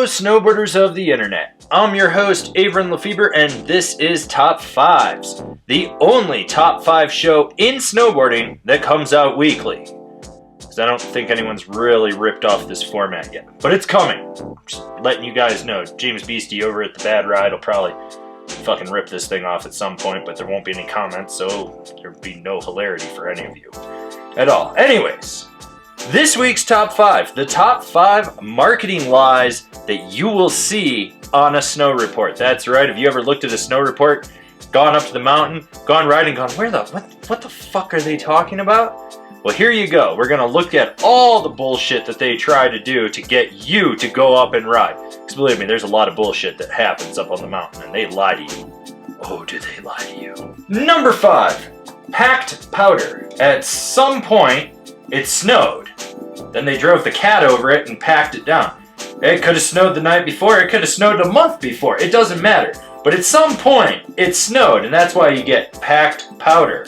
snowboarders of the internet. I'm your host, Avran LeFeber, and this is Top 5s, the only Top 5 show in snowboarding that comes out weekly. Because I don't think anyone's really ripped off this format yet, but it's coming. Just letting you guys know. James Beastie over at the Bad Ride will probably fucking rip this thing off at some point, but there won't be any comments, so there'll be no hilarity for any of you at all. Anyways, this week's Top 5, the Top 5 marketing lies that you will see on a snow report. That's right, have you ever looked at a snow report, gone up to the mountain, gone riding, gone, what the fuck are they talking about? Well, here you go. We're gonna look at all the bullshit that they try to do to get you to go up and ride. Because believe me, there's a lot of bullshit that happens up on the mountain, and they lie to you. Oh, do they lie to you? Number 5, packed powder. At some point, it snowed. Then they drove the cat over it and packed it down. It could have snowed the night before, it could have snowed a month before, it doesn't matter. But at some point, it snowed, and that's why you get packed powder.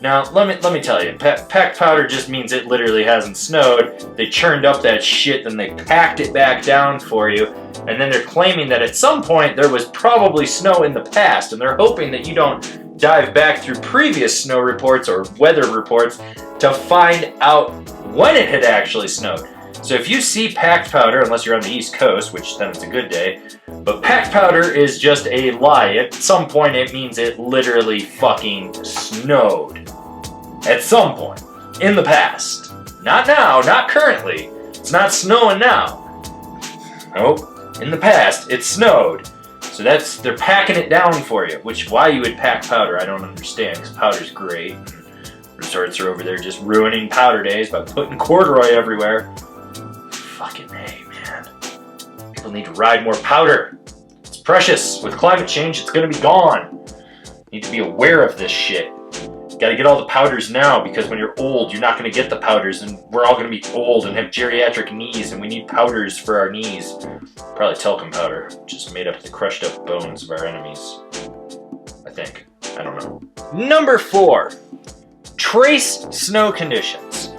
Now, let me tell you, packed powder just means it literally hasn't snowed. They churned up that shit, then they packed it back down for you, and then they're claiming that at some point there was probably snow in the past, and they're hoping that you don't dive back through previous snow reports or weather reports to find out when it had actually snowed. So if you see packed powder, unless you're on the East Coast, which then it's a good day, but packed powder is just a lie. At some point it means it literally fucking snowed. At some point. In the past. Not now, not currently. It's not snowing now. Nope. In the past, it snowed. So they're packing it down for you, which why you would pack powder, I don't understand, because powder's great. Resorts are over there just ruining powder days by putting corduroy everywhere. Fucking hey, man. People need to ride more powder. It's precious. With climate change, it's gonna be gone. You need to be aware of this shit. Gotta get all the powders now, because when you're old, you're not gonna get the powders, and we're all gonna be old and have geriatric knees, and we need powders for our knees. Probably talcum powder, just made up of the crushed up bones of our enemies. I think. I don't know. Number 4. Trace snow conditions.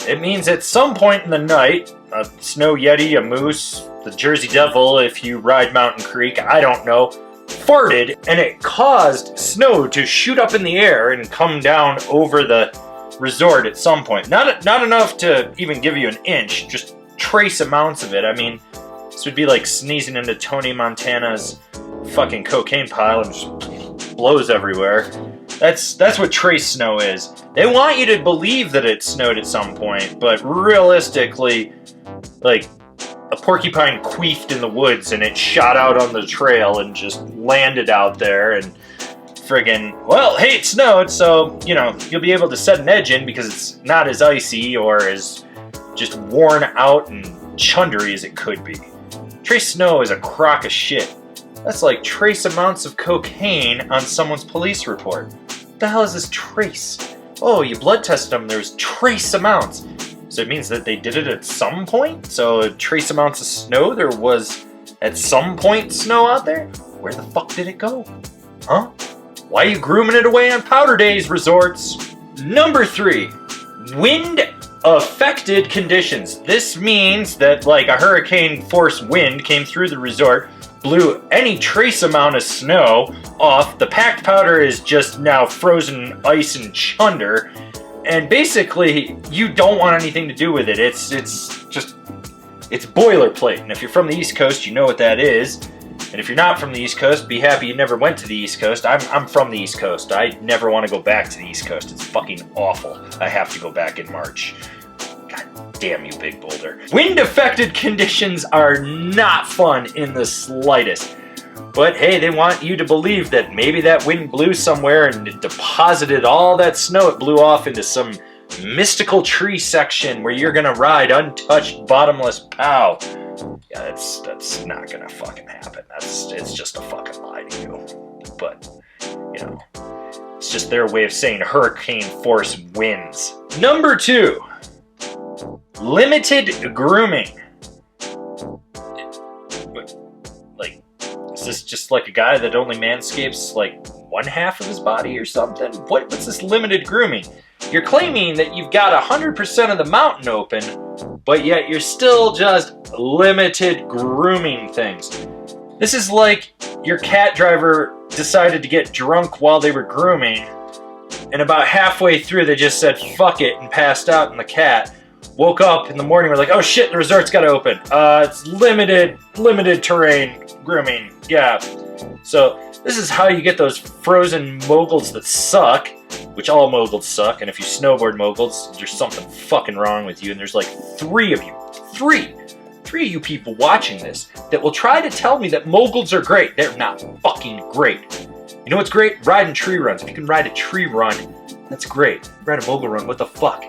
It means at some point in the night, a snow yeti, a moose, the Jersey Devil, if you ride Mountain Creek, I don't know, farted, and it caused snow to shoot up in the air and come down over the resort at some point. Not enough to even give you an inch, just trace amounts of it. I mean, this would be like sneezing into Tony Montana's fucking cocaine pile and just blows everywhere. That's what trace snow is. They want you to believe that it snowed at some point, but realistically, like, a porcupine queefed in the woods and it shot out on the trail and just landed out there and friggin', well, hey, it snowed, so, you know, you'll be able to set an edge in because it's not as icy or as just worn out and chundery as it could be. Trace snow is a crock of shit. That's like trace amounts of cocaine on someone's police report. What the hell is this trace? Oh, you blood tested them, there's trace amounts. So it means that they did it at some point? So trace amounts of snow, there was at some point snow out there? Where the fuck did it go? Huh? Why are you grooming it away on powder days, resorts? Number 3, wind-affected conditions. This means that like a hurricane force wind came through the resort, blew any trace amount of snow off. The packed powder is just now frozen ice and chunder. And basically, you don't want anything to do with it. It's boilerplate. And if you're from the East Coast, you know what that is. And if you're not from the East Coast, be happy you never went to the East Coast. I'm from the East Coast. I never want to go back to the East Coast. It's fucking awful. I have to go back in March. God damn you, Big Boulder. Wind-affected conditions are not fun in the slightest. But hey, they want you to believe that maybe that wind blew somewhere and it deposited all that snow it blew off into some mystical tree section where you're gonna ride untouched, bottomless pow. Yeah, that's not gonna fucking happen. It's just a fucking lie to you. But, you know, it's just their way of saying hurricane force winds. Number 2, limited grooming. Is this just like a guy that only manscapes like one half of his body or something? What's this limited grooming? You're claiming that you've got 100% of the mountain open, but yet you're still just limited grooming things. This is like your cat driver decided to get drunk while they were grooming, and about halfway through they just said fuck it and passed out, and the cat woke up in the morning, we're like, oh shit, the resort's gotta open. It's limited terrain grooming. Yeah. So this is how you get those frozen moguls that suck, which all moguls suck, and if you snowboard moguls, there's something fucking wrong with you, and there's like three of you people watching this that will try to tell me that moguls are great. They're not fucking great. You know what's great? Riding tree runs. If you can ride a tree run, that's great. Ride a mogul run, what the fuck?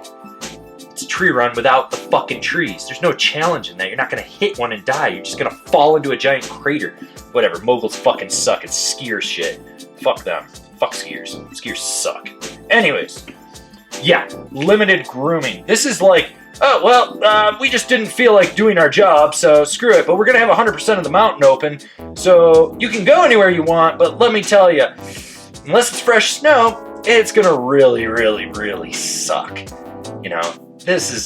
It's a tree run without the fucking trees. There's no challenge in that. You're not gonna hit one and die. You're just gonna fall into a giant crater. Whatever, moguls fucking suck. It's skier shit. Fuck them. Fuck skiers. Skiers suck. Anyways, yeah, limited grooming. This is like, oh, well, we just didn't feel like doing our job, so screw it. But we're going to have 100% of the mountain open, so you can go anywhere you want, but let me tell you, unless it's fresh snow, it's going to really, really, really suck. You know, it's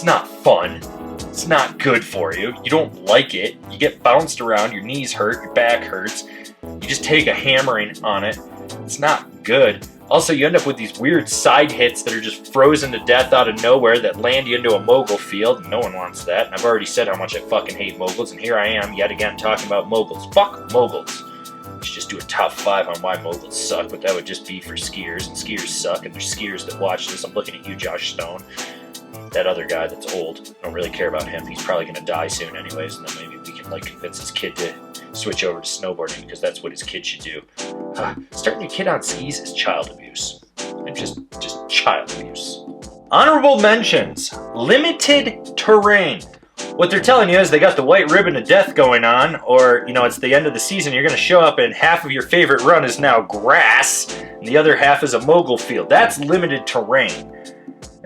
not fun. It's not good for you. You don't like it. You get bounced around, your knees hurt, your back hurts. You just take a hammering on it. It's not good. Also, you end up with these weird side hits that are just frozen to death out of nowhere that land you into a mogul field, and no one wants that. And I've already said how much I fucking hate moguls, and here I am yet again talking about moguls. Fuck moguls. We should just do a top 5 on why moguls suck, but that would just be for skiers, and skiers suck, and there's skiers that watch this. I'm looking at you, Josh Stone. That other guy that's old. I don't really care about him. He's probably going to die soon anyways, and then maybe we can convince his kid to switch over to snowboarding, because that's what his kid should do. Starting your kid on skis is child abuse. And just child abuse. Honorable mentions. Limited terrain. What they're telling you is they got the white ribbon of death going on, or, you know, it's the end of the season, you're going to show up and half of your favorite run is now grass, and the other half is a mogul field. That's limited terrain.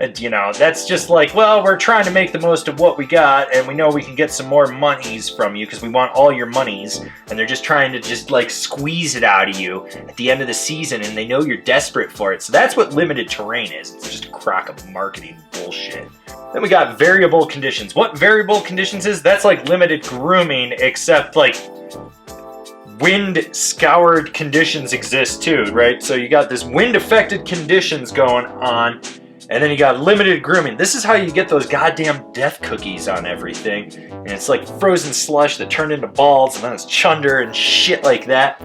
And, you know, that's just like, well, we're trying to make the most of what we got, and we know we can get some more monies from you because we want all your monies, and they're just trying to squeeze it out of you at the end of the season, and they know you're desperate for it. So that's what limited terrain is. It's just a crock of marketing bullshit. Then we got variable conditions. What variable conditions is? That's like limited grooming, except wind scoured conditions exist too, right? So you got this wind affected conditions going on, and then you got limited grooming. This is how you get those goddamn death cookies on everything. And it's like frozen slush that turned into balls, and then it's chunder and shit like that.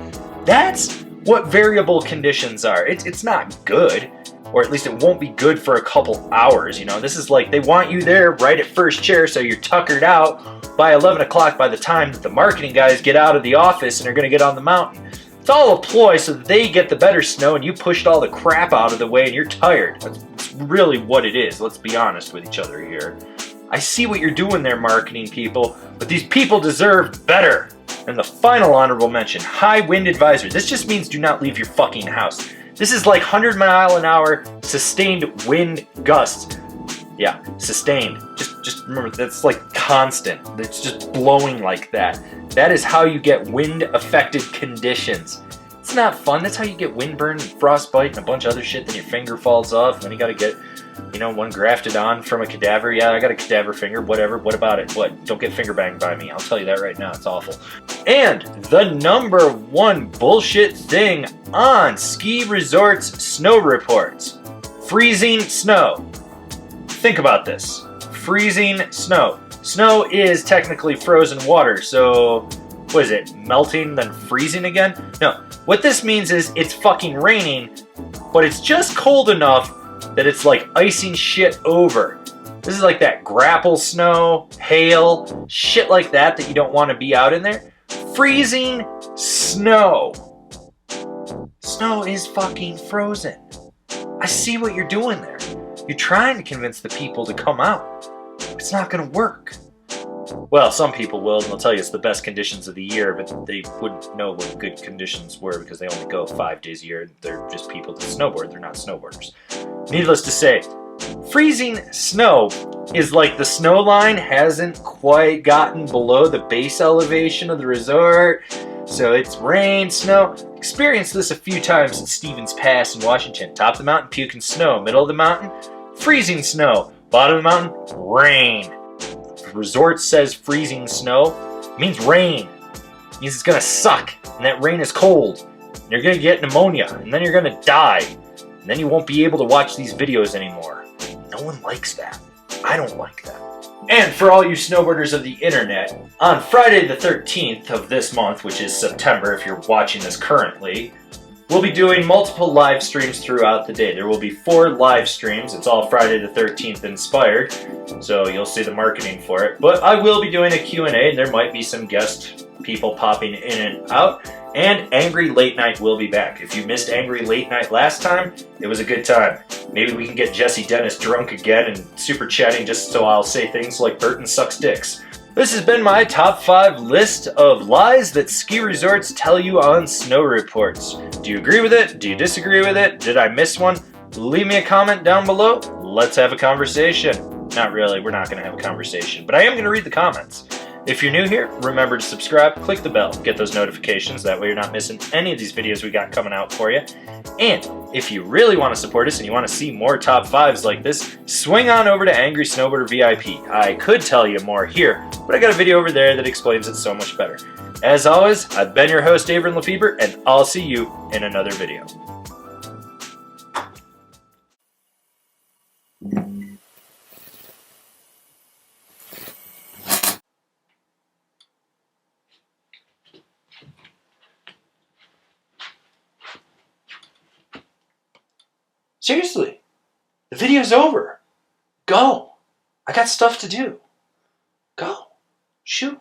That's what variable conditions are. It's not good, or at least it won't be good for a couple hours, you know. This is like they want you there right at first chair, so you're tuckered out by 11 o'clock by the time that the marketing guys get out of the office and are going to get on the mountain. It's all a ploy so that they get the better snow and you pushed all the crap out of the way and you're tired. That's really what it is. Let's be honest with each other here. I see what you're doing there, marketing people, but these people deserve better. And the final honorable mention, high wind advisory. This just means do not leave your fucking house. This is like 100-mile-an-hour sustained wind gusts. Yeah, sustained. Just remember, that's like constant. It's just blowing like that. That is how you get wind-affected conditions. It's not fun. That's how you get windburn and frostbite and a bunch of other shit. Then your finger falls off, and then you gotta get, you know, one grafted on from a cadaver. Yeah, I got a cadaver finger, whatever. What about it? What? Don't get finger banged by me. I'll tell you that right now. It's awful. And the number one bullshit thing on ski resorts' snow reports. Freezing snow. Think about this. Freezing snow. Snow is technically frozen water, so what is it? Melting, then freezing again? No. What this means is it's fucking raining, but it's just cold enough that it's like icing shit over. This is like that grapple snow, hail, shit like that you don't want to be out in there. Freezing snow. Snow is fucking frozen. I see what you're doing there. You're trying to convince the people to come out. It's not going to work. Well, some people will, and they'll tell you it's the best conditions of the year, but they wouldn't know what good conditions were because they only go 5 days a year. They're just people that snowboard. They're not snowboarders. Needless to say, freezing snow is like the snow line hasn't quite gotten below the base elevation of the resort. So it's rain, snow. Experienced this a few times at Stevens Pass in Washington. Top of the mountain, puking snow. Middle of the mountain, freezing snow. Bottom of the mountain, rain. resort says freezing snow, it means rain. It means it's gonna suck, and that rain is cold. And you're gonna get pneumonia, and then you're gonna die. And then you won't be able to watch these videos anymore. No one likes that. I don't like that. And for all you snowboarders of the internet, on Friday the 13th of this month, which is September if you're watching this currently, we'll be doing multiple live streams throughout the day. There will be 4 live streams. It's all Friday the 13th inspired, so you'll see the marketing for it. But I will be doing a Q&A, and there might be some guest people popping in and out. And Angry Late Night will be back. If you missed Angry Late Night last time, it was a good time. Maybe we can get Jesse Dennis drunk again and super chatting just so I'll say things like Burton sucks dicks. This has been my top 5 list of lies that ski resorts tell you on snow reports. Do you agree with it? Do you disagree with it? Did I miss one? Leave me a comment down below. Let's have a conversation. Not really, we're not going to have a conversation, but I am going to read the comments. If you're new here, remember to subscribe, click the bell, get those notifications, that way you're not missing any of these videos we got coming out for you. And if you really want to support us and you want to see more top 5s like this, swing on over to Angry Snowboarder VIP. I could tell you more here, but I got a video over there that explains it so much better. As always, I've been your host, Avran LeFeber, and I'll see you in another video. Seriously, the video's over. Go. I got stuff to do. Go. Shoot.